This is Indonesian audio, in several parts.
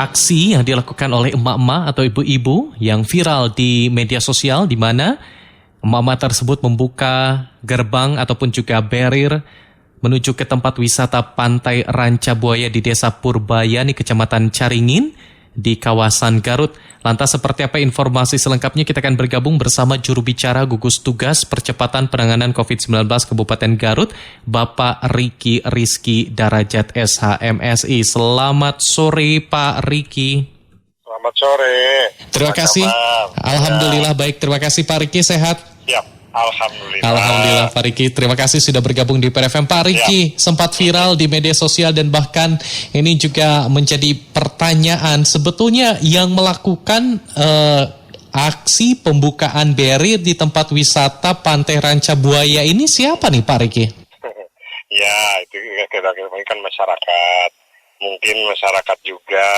Aksi yang dilakukan oleh emak-emak atau ibu-ibu yang viral di media sosial di mana emak-emak tersebut membuka gerbang ataupun juga barrier menuju ke tempat wisata Pantai Ranca Buaya di Desa Purbayani, Kecamatan Caringin di kawasan Garut. Lantas seperti apa informasi selengkapnya, kita akan bergabung bersama juru bicara gugus tugas percepatan penanganan COVID-19 Kabupaten Garut, Bapak Riki Rizky Darajat SHMSI. Selamat sore Pak Riki. Selamat sore. Terima kasih. Alhamdulillah baik, terima kasih Pak Riki, sehat? Siap. Alhamdulillah. Alhamdulillah Pak Riki, terima kasih sudah bergabung di PRFM. Pak Riki, sempat viral di media sosial dan bahkan ini juga menjadi pertanyaan, sebetulnya yang melakukan aksi pembukaan barrier di tempat wisata Pantai Ranca Buaya ini siapa nih Pak Riki? Ya, itu kira-kira kan masyarakat. Mungkin masyarakat juga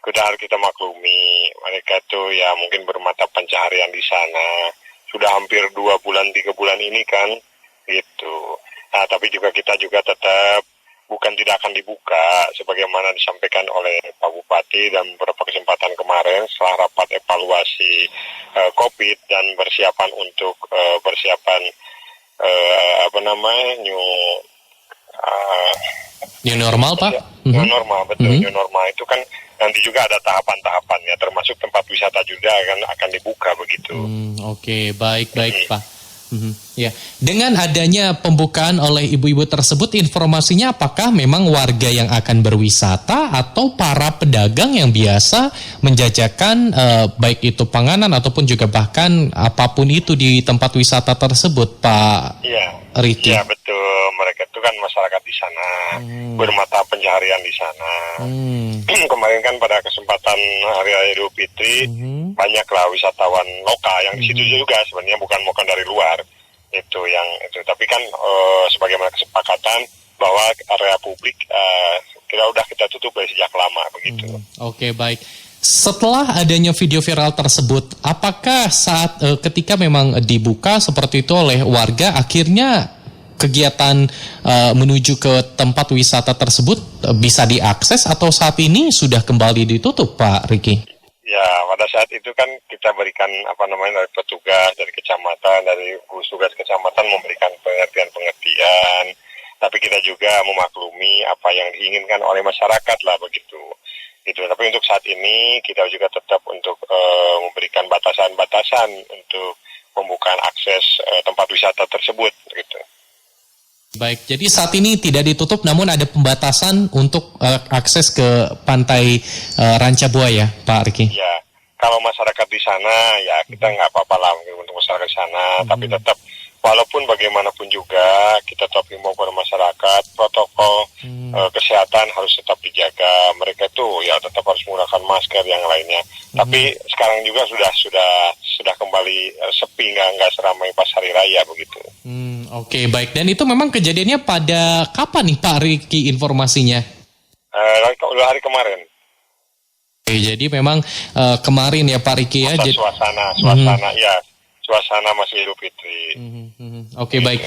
sudah harus kita maklumi, mereka tuh ya mungkin bermata pencaharian di sana. Sudah hampir 2 bulan, 3 bulan ini kan, gitu. Nah, tapi kita juga tetap bukan tidak akan dibuka, sebagaimana disampaikan oleh Pak Bupati dan beberapa kesempatan kemarin setelah rapat evaluasi COVID dan persiapan untuk New normal Pak? New normal, betul. New normal itu kan nanti juga ada tahapan-tahapannya, termasuk tempat wisata juga akan dibuka begitu. Oke, baik Pak. Ya, dengan adanya pembukaan oleh ibu-ibu tersebut, informasinya apakah memang warga yang akan berwisata atau para pedagang yang biasa menjajakan baik itu panganan ataupun juga bahkan apapun itu di tempat wisata tersebut, Pak Riki? Iya betul, mereka itu kan masyarakat di sana, bermata pencaharian di sana. Kemarin kan pada kesempatan Hari Raya Idul Fitri banyaklah wisatawan lokal yang di situ juga sebenarnya bukan dari luar. Itu tapi kan sebagaimana kesepakatan bahwa area publik kita tutup dari sejak lama begitu. Oke, baik. Setelah adanya video viral tersebut, apakah saat ketika memang dibuka seperti itu oleh warga, akhirnya kegiatan menuju ke tempat wisata tersebut bisa diakses atau saat ini sudah kembali ditutup, Pak Riki? Ya, pada saat itu kan kita berikan dari petugas dari kecamatan, dari gugus tugas kecamatan memberikan pengertian, tapi kita juga memaklumi apa yang diinginkan oleh masyarakat lah begitu. Gitu. Tapi untuk saat ini kita juga tetap untuk memberikan batasan-batasan untuk pembukaan akses tempat wisata tersebut gitu. Baik, jadi saat ini tidak ditutup namun ada pembatasan untuk akses ke Pantai Ranca Buaya, Pak Riki. Ya, kalau masyarakat di sana ya kita nggak apa-apa lah untuk masyarakat di sana, tapi tetap walaupun bagaimanapun juga kita tetap himbau pada masyarakat, protokol kesehatan harus tetap dijaga. Mereka tuh ya tetap harus menggunakan masker yang lainnya. Tapi sekarang juga sudah kembali sepi, nggak seramai pas hari raya begitu. Oke, baik. Dan itu memang kejadiannya pada kapan nih Pak Riki informasinya? Hari kemarin. Oke, jadi memang kemarin ya Pak Riki ya. Suasana masih Idul Fitri. Oke, baik.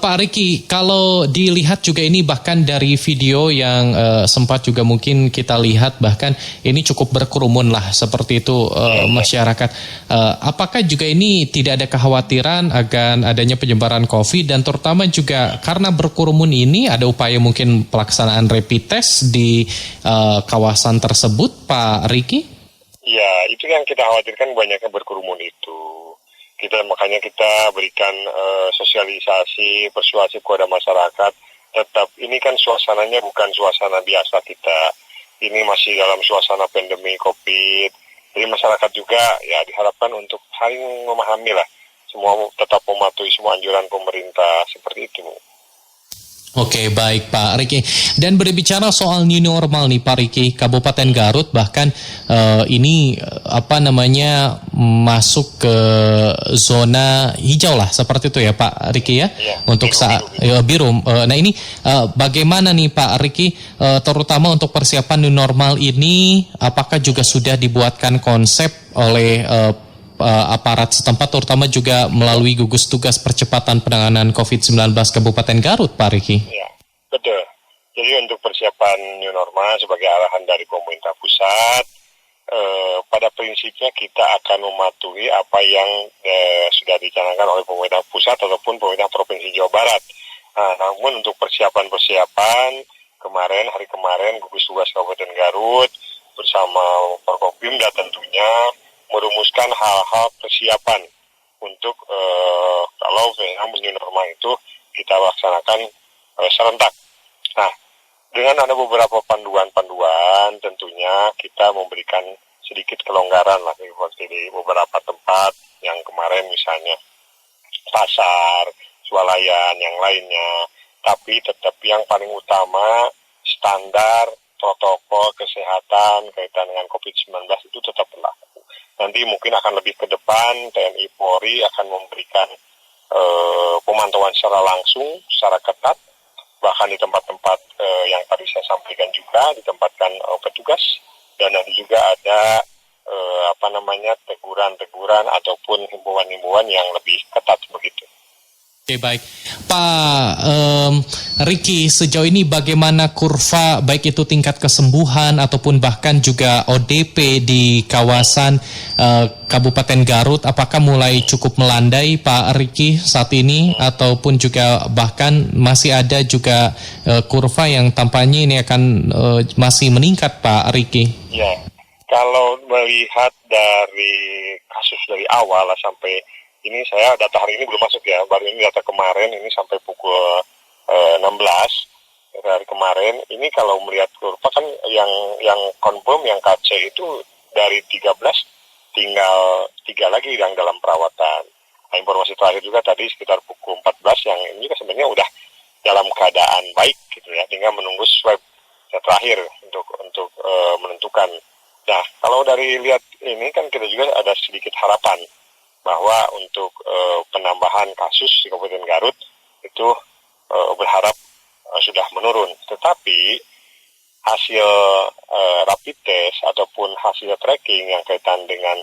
Pak Riki, kalau dilihat juga ini bahkan dari video yang sempat juga mungkin kita lihat, bahkan ini cukup berkerumun lah seperti itu masyarakat. Apakah juga ini tidak ada kekhawatiran akan adanya penyebaran COVID dan terutama juga karena berkerumun ini ada upaya mungkin pelaksanaan rapid test di kawasan tersebut, Pak Riki? Ya, itu yang kita khawatirkan banyaknya berkerumun itu. Makanya kita berikan sosialisasi, persuasi kepada masyarakat. Tetap ini kan suasananya bukan suasana biasa kita. Ini masih dalam suasana pandemi COVID. Jadi masyarakat juga ya diharapkan untuk saling memahami lah. Semua tetap mematuhi semua anjuran pemerintah seperti itu. Oke, baik Pak Riki. Dan berbicara soal new normal nih Pak Riki, Kabupaten Garut bahkan ini masuk ke zona hijau lah seperti itu ya Pak Riki ya. Iya, Untuk saat biru. Nah ini bagaimana nih Pak Riki, terutama untuk persiapan new normal ini, apakah juga sudah dibuatkan konsep oleh aparat setempat, terutama juga melalui gugus tugas percepatan penanganan COVID-19 Kabupaten Garut, Pak Riki? Ya, betul. Jadi untuk persiapan new normal sebagai arahan dari pemerintah pusat, pada prinsipnya kita akan mematuhi apa yang sudah dicanangkan oleh pemerintah pusat ataupun pemerintah Provinsi Jawa Barat. Namun untuk persiapan hari kemarin gugus tugas Kabupaten Garut bersama Forkopimda tentunya merumuskan hal-hal persiapan untuk kalau memang new normal itu kita laksanakan serentak. Nah, dengan ada beberapa panduan-panduan, tentunya kita memberikan sedikit kelonggaran lah seperti di beberapa tempat yang kemarin misalnya pasar, swalayan, yang lainnya. Tapi tetap yang paling utama standar protokol kesehatan kaitan dengan COVID-19 itu tetap berlaku. Nanti mungkin akan lebih ke depan, TNI Polri akan memberikan pemantauan secara langsung, secara ketat, bahkan di tempat-tempat yang tadi saya sampaikan juga ditempatkan petugas, dan nanti juga ada teguran-teguran ataupun himbauan-himbauan yang lebih ketat begitu. Oke, baik. Pak Riki, sejauh ini bagaimana kurva baik itu tingkat kesembuhan ataupun bahkan juga ODP di kawasan Kabupaten Garut, apakah mulai cukup melandai Pak Riki saat ini ataupun juga bahkan masih ada juga kurva yang tampaknya ini akan masih meningkat Pak Riki? Ya, kalau melihat dari kasus dari awal sampai ini, saya data hari ini belum masuk ya, baru ini data kemarin, ini sampai pukul 16 dari kemarin. Ini kalau melihat kurva kan yang confirm, yang KC itu dari 13 tinggal 3 lagi yang dalam perawatan. Nah, informasi terakhir juga tadi sekitar pukul 14 yang ini juga sebenarnya udah dalam keadaan baik gitu ya, tinggal menunggu swab terakhir untuk menentukan. Nah, kalau dari lihat ini kan kita juga ada sedikit harapan bahwa untuk penambahan kasus di Kabupaten Garut itu berharap sudah menurun. Tetapi hasil rapid test ataupun hasil tracking yang kaitan dengan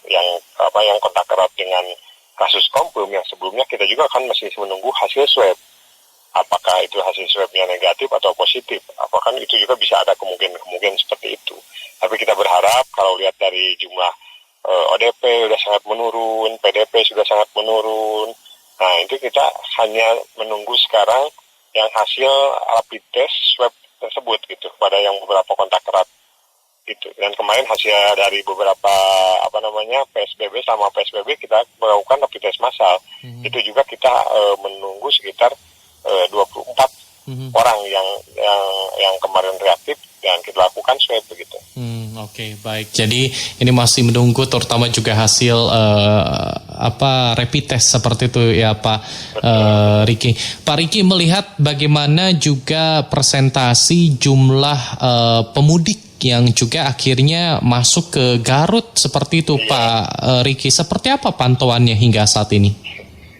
yang kontak erat dengan kasus confirm yang sebelumnya, kita juga akan masih menunggu hasil swab. Apakah itu hasil swabnya negatif atau positif? Apakah itu juga bisa ada kemungkinan seperti itu. Tapi kita berharap kalau lihat dari jumlah ODP sudah sangat menurun, PDP sudah sangat menurun. Nah, itu kita hanya menunggu sekarang yang hasil rapid test swab tersebut gitu pada yang beberapa kontak erat gitu. Dan kemarin hasil dari beberapa PSBB sama PSBB kita melakukan rapid test massal. Itu juga kita menunggu sekitar 24 orang yang kemarin reaktif dan kita lakukan swab begitu. Oke, baik. Jadi ini masih menunggu terutama juga hasil rapid test seperti itu ya Pak Riki. Pak Riki, melihat bagaimana juga presentasi jumlah pemudik yang juga akhirnya masuk ke Garut seperti itu Pak Riki. Seperti apa pantauannya hingga saat ini?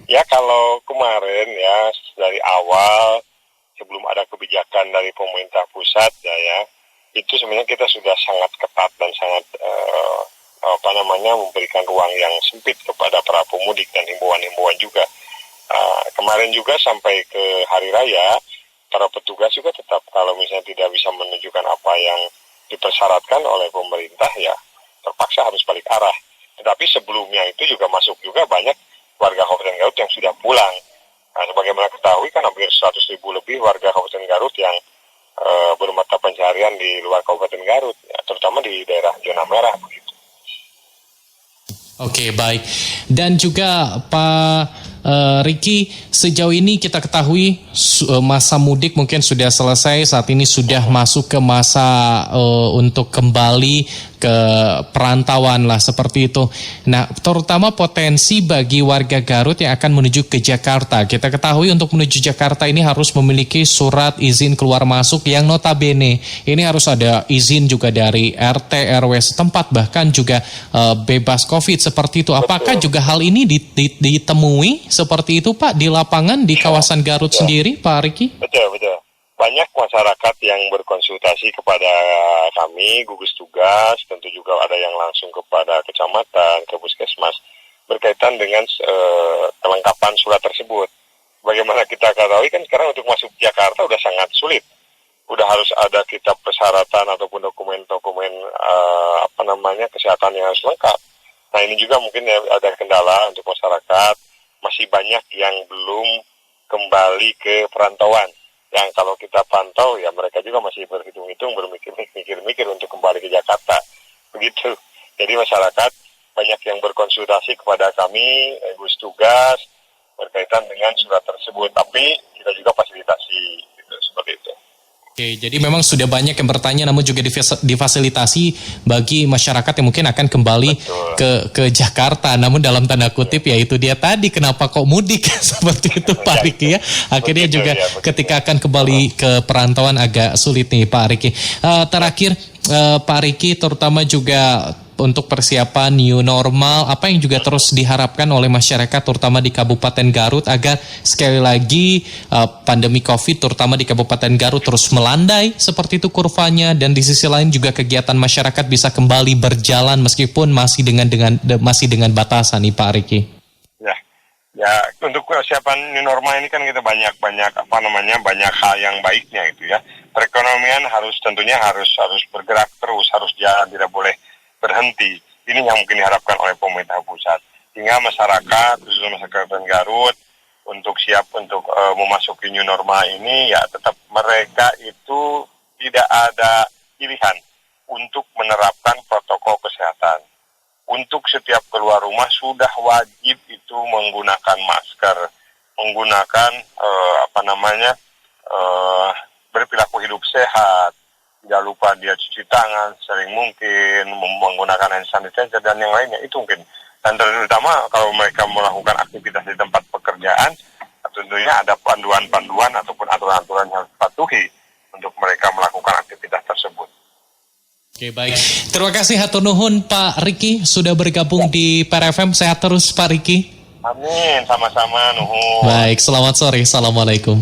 Ya, kalau kemarin ya dari awal sebelum ada kebijakan dari pemerintah pusat ya, itu sebenarnya kita sudah sangat ketat dan sangat memberikan ruang yang sempit kepada para pemudik dan himbauan-himbauan juga. Kemarin juga sampai ke hari raya, para petugas juga tetap kalau misalnya tidak bisa menunjukkan apa yang dipersyaratkan oleh pemerintah, ya terpaksa harus balik arah. Tetapi sebelumnya itu juga masuk juga banyak warga Kabupaten Garut yang sudah pulang. Nah, sebagaimana ketahui kan hampir 100.000 lebih warga Kabupaten Garut yang bermata pencarian di luar Kabupaten Garut, ya, terutama di daerah zona merah begitu. Oke, baik. Dan juga Pak Riki, sejauh ini kita ketahui masa mudik mungkin sudah selesai, saat ini sudah masuk ke masa untuk kembali ke perantauan lah seperti itu. Nah, terutama potensi bagi warga Garut yang akan menuju ke Jakarta. Kita ketahui untuk menuju Jakarta ini harus memiliki surat izin keluar masuk yang notabene ini harus ada izin juga dari RT RW setempat, bahkan juga bebas COVID seperti itu. Apakah juga hal ini ditemui seperti itu Pak di lapangan di kawasan Garut sendiri Pak Riki? Betul. Banyak masyarakat yang berkonsultasi kepada kami, gugus tugas, tentu juga ada yang langsung kepada kecamatan, ke puskesmas, berkaitan dengan kelengkapan surat tersebut. Bagaimana kita ketahui kan sekarang untuk masuk Jakarta udah sangat sulit. Udah harus ada kitab persyaratan ataupun dokumen-dokumen kesehatan yang harus lengkap. Nah ini juga mungkin ada kendala untuk masyarakat, masih banyak yang belum kembali ke perantauan. Yang kalau kita pantau ya mereka juga masih berhitung-hitung, bermikir-mikir untuk kembali ke Jakarta. Begitu. Jadi masyarakat banyak yang berkonsultasi kepada kami, gugus tugas, berkaitan dengan surat tersebut. Tapi kita juga fasilitasi gitu, seperti itu. Oke, jadi memang sudah banyak yang bertanya namun juga difasilitasi bagi masyarakat yang mungkin akan kembali ke Jakarta. Namun dalam tanda kutip ya itu dia tadi kenapa kok mudik seperti itu Pak Riki ya. Akhirnya juga ketika akan kembali ke perantauan agak sulit nih Pak Riki. Terakhir Pak Riki terutama juga untuk persiapan new normal, apa yang juga terus diharapkan oleh masyarakat terutama di Kabupaten Garut agar sekali lagi pandemi COVID terutama di Kabupaten Garut terus melandai seperti itu kurvanya, dan di sisi lain juga kegiatan masyarakat bisa kembali berjalan meskipun masih dengan batasan nih Pak Riki. Ya untuk persiapan new normal ini kan kita banyak banyak hal yang baiknya itu ya. Perekonomian tentunya harus bergerak terus, harus jalan, tidak boleh berhenti. Ini yang mungkin diharapkan oleh pemerintah pusat. Sehingga masyarakat, khususnya masyarakat Garut, untuk siap untuk memasuki new normal ini, ya tetap mereka itu tidak ada pilihan untuk menerapkan protokol kesehatan. Untuk setiap keluar rumah sudah wajib itu menggunakan masker, menggunakan berperilaku hidup sehat. Tidak lupa dia cuci tangan sering mungkin, menggunakan hand sanitizer dan yang lainnya itu mungkin. Dan terutama kalau mereka melakukan aktivitas di tempat pekerjaan, tentunya ada panduan-panduan ataupun aturan-aturan yang harus dipatuhi untuk mereka melakukan aktivitas tersebut. Oke, baik. Terima kasih hatur nuhun Pak Riki sudah bergabung di PRFM. Sehat terus Pak Riki. Amin, sama-sama nuhun. Baik, selamat sore. Assalamualaikum.